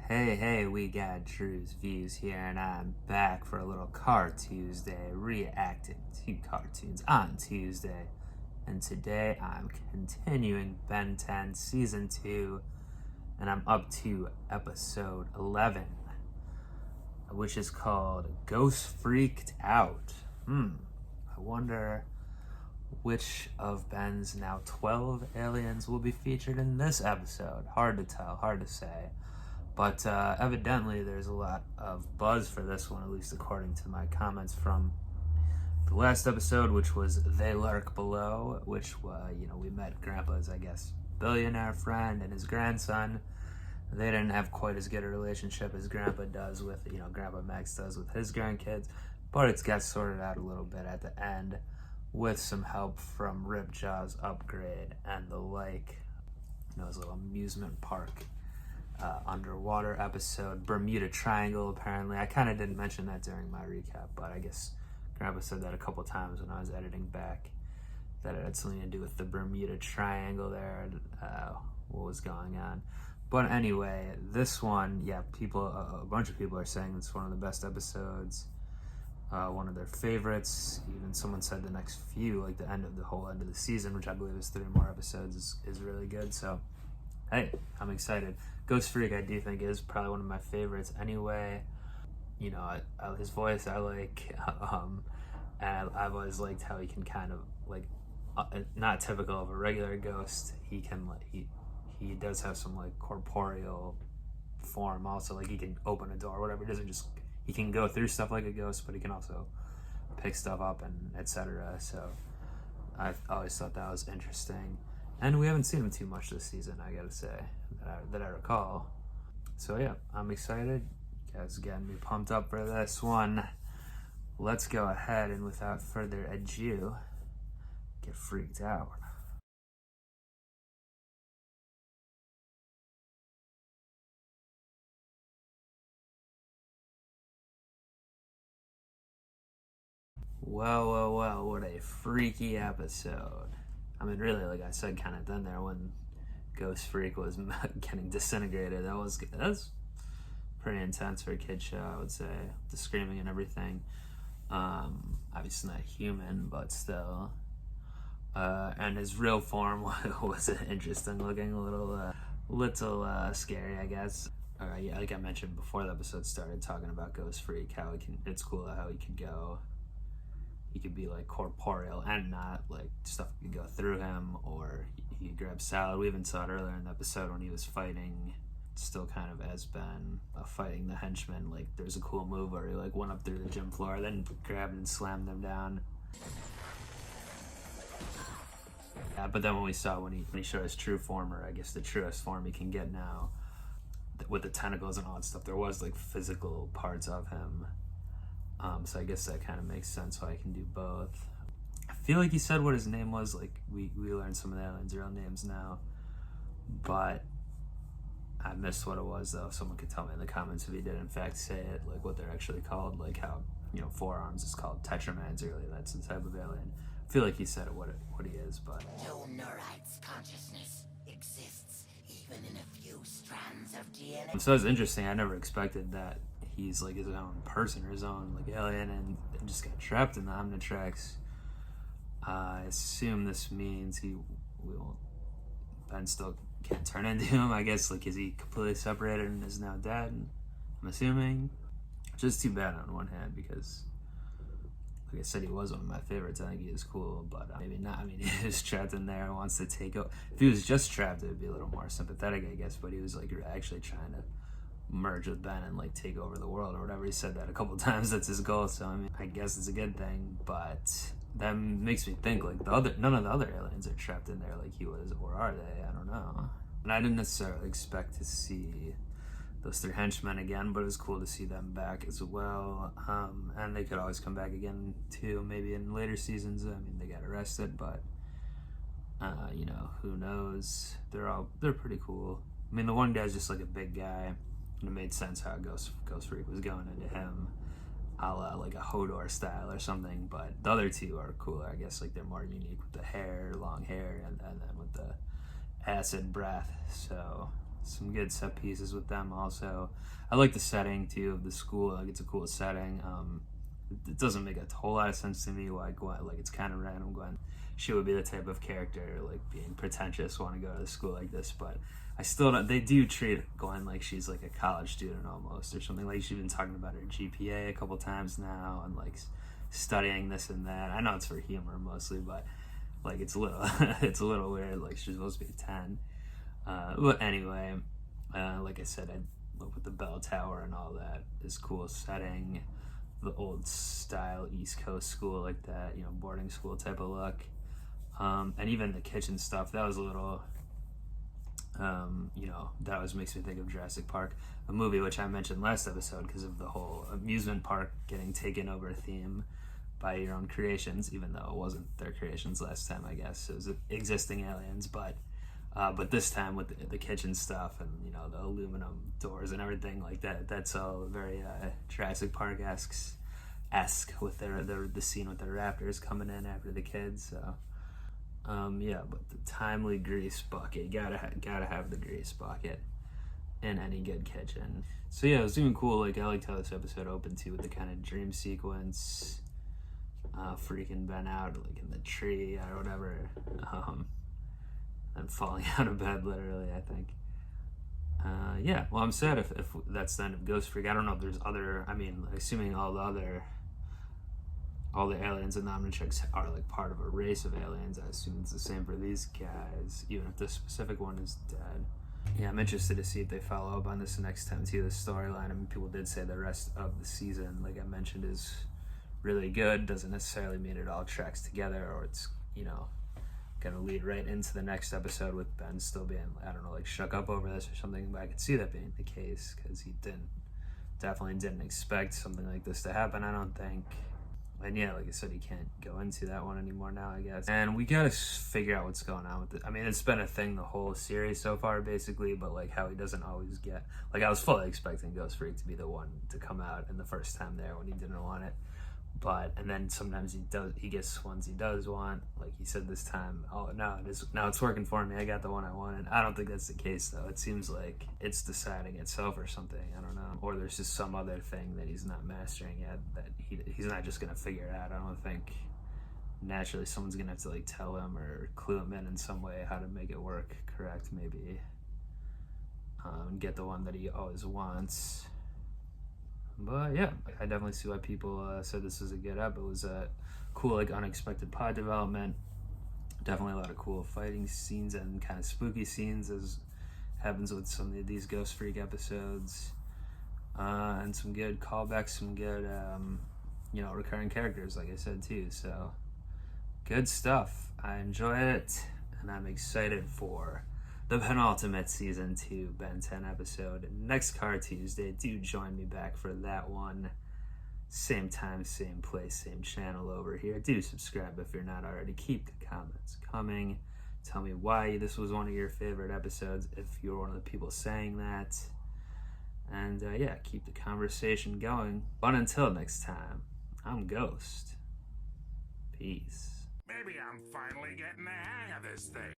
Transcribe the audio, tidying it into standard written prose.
Hey, we got Drewz Viewz here, and I'm back for a little Car Tuesday, reacting to cartoons on Tuesday. And today I'm continuing Ben 10 Season 2, and I'm up to episode 11, which is called Ghostfreaked Out. I wonder which of Ben's now 12 aliens will be featured in this episode. Hard to tell, hard to say. But evidently there's a lot of buzz for this one, at least according to my comments from the last episode, which was They Lurk Below, which, we met Grandpa's, billionaire friend and his grandson. They didn't have quite as good a relationship as Grandpa does with, Grandpa Max does with his grandkids, but it's got sorted out a little bit at the end with some help from Ripjaw's upgrade and the like. His little amusement park underwater episode, Bermuda Triangle, apparently. I kind of didn't mention that during my recap, but I guess Grandpa said that a couple times when I was editing back, that it had something to do with the Bermuda Triangle there, and what was going on. But anyway, this one, a bunch of people are saying it's one of the best episodes, one of their favorites. Even someone said the next few, like the whole end of the season, which I believe is 3 more episodes, is really good. So hey, I'm excited. Ghostfreak, I do think, is probably one of my favorites anyway. His voice I like, and I've always liked how he can kind of, not typical of a regular ghost. He can, he does have some, corporeal form also. He can open a door or whatever. He can go through stuff like a ghost, but he can also pick stuff up and etc. So I've always thought that was interesting. And we haven't seen him too much this season, I gotta say, that I recall. So yeah, I'm excited. You guys getting me pumped up for this one. Let's go ahead and without further ado, get freaked out. Well, what a freaky episode. I mean, really, like I said, kind of done there when Ghost Freak was getting disintegrated. That was pretty intense for a kid show, I would say. The screaming and everything. Obviously not human, but still. And his real form was interesting looking, a little scary, I guess. Like I mentioned before the episode started, talking about Ghost Freak, how it's cool how he could go. He could be corporeal and not, stuff could go through him, or he could grab salad. We even saw it earlier in the episode when he was fighting, still kind of as Ben, fighting the henchmen. There's a cool move where he went up through the gym floor, then grabbed and slammed them down. Yeah, but then when we saw when he showed his true form, or I guess the truest form he can get now, with the tentacles and all that stuff, there was physical parts of him. So I guess that kind of makes sense why I can do both. I feel like he said what his name was. We learned some of the aliens' real names now, but I missed what it was, though. Someone could tell me in the comments if he did in fact say it, what they're actually called, how, Forearms is called Tetramans, really. That's the type of alien. I feel like he said what he is, but No neurite's consciousness exists even in a few strands of DNA. So it's interesting. I never expected that he's his own person, or his own alien, and just got trapped in the Omnitrix. I assume this means Ben still can't turn into him. I guess is he completely separated and is now dead? I'm assuming. Just too bad on one hand, because like I said, he was one of my favorites. I think he is cool, but maybe not. I mean, he was trapped in there and wants to take over. If he was just trapped, it would be a little more sympathetic, I guess, but he was actually trying to merge with Ben and take over the world or whatever. He said that a couple times. That's his goal. So I mean, I guess it's a good thing, but that makes me think none of the other aliens are trapped in there like he was, or are they? I don't know. And I didn't necessarily expect to see those 3 henchmen again, but it was cool to see them back as well. And they could always come back again too, maybe in later seasons. I mean, they got arrested, but who knows? They're pretty cool. I mean, the one guy's just a big guy, and it made sense how Ghost Freak was going into him, a la a Hodor style or something. But the other 2 are cooler, I guess. They're more unique with the hair, long hair, and then with the acid breath. So some good set pieces with them also. I like the setting too of the school. Like, it's a cool setting. It doesn't make a whole lot of sense to me why Gwen, like, it's kind of random Gwen, she would be the type of character like being pretentious, want to go to a school like this, but I still don't, they do treat Gwen like she's like a college student almost, or something. Like, she's been talking about her GPA a couple times now, and like studying this and that. I know it's for humor mostly, but like, it's a little it's a little weird. Like, she's supposed to be 10. But anyway, like I said, I love with the bell tower and all that. This cool setting, the old style East Coast school like that, you know, boarding school type of look. And even the kitchen stuff, that was a little, you know, that always makes me think of Jurassic Park, a movie which I mentioned last episode because of the whole amusement park getting taken over theme by your own creations, even though it wasn't their creations last time, I guess. It was existing aliens, but this time with the kitchen stuff and, you know, the aluminum doors and everything like that, that's all very Jurassic Park-esque with the scene with the raptors coming in after the kids. So yeah, but the timely grease bucket, gotta have the grease bucket in any good kitchen. So yeah, it was doing cool. Like, I liked how this episode opened too, with the kind of dream sequence, freaking Ben out like in the tree or whatever, and falling out of bed literally, I think. Yeah, well, I'm sad if that's the end of Ghostfreaked. I don't know if there's other, I mean, assuming all the aliens and Omnitrix are like part of a race of aliens, I assume it's the same for these guys, even if this specific one is dead. Yeah, I'm interested to see if they follow up on this next time too, the storyline. I mean, people did say the rest of the season, like I mentioned, is really good. Doesn't necessarily mean it all tracks together, or it's, you know, gonna lead right into the next episode with Ben still being, I don't know, like shook up over this or something, but I could see that being the case because he definitely didn't expect something like this to happen, I don't think. And yeah, like I said, he can't go into that one anymore now, I guess. And we gotta figure out what's going on with it. I mean, it's been a thing the whole series so far, basically, but like how he doesn't always get, like, I was fully expecting Ghostfreaked to be the one to come out in the first time there when he didn't want it. But, and then sometimes he gets ones he does want, like he said this time, oh no, now it's working for me, I got the one I wanted. I don't think that's the case though. It seems like it's deciding itself or something, I don't know. Or there's just some other thing that he's not mastering yet that he's not just gonna figure out. I don't think naturally someone's gonna have to like tell him or clue him in some way how to make it work correct, maybe. Get the one that he always wants. But yeah, I definitely see why people said this was a good ep. It was a cool, like, unexpected pod development. Definitely a lot of cool fighting scenes and kind of spooky scenes, as happens with some of these Ghostfreak episodes. And some good callbacks, some good, you know, recurring characters, like I said too. So good stuff. I enjoy it, and I'm excited for the penultimate season 2 Ben 10 episode next Car Tuesday. Do join me back for that one. Same time, same place, same channel over here. Do subscribe if you're not already. Keep the comments coming. Tell me why this was one of your favorite episodes, if you're one of the people saying that. And yeah, keep the conversation going. But until next time, I'm Ghost. Peace. Maybe I'm finally getting the hang of this thing.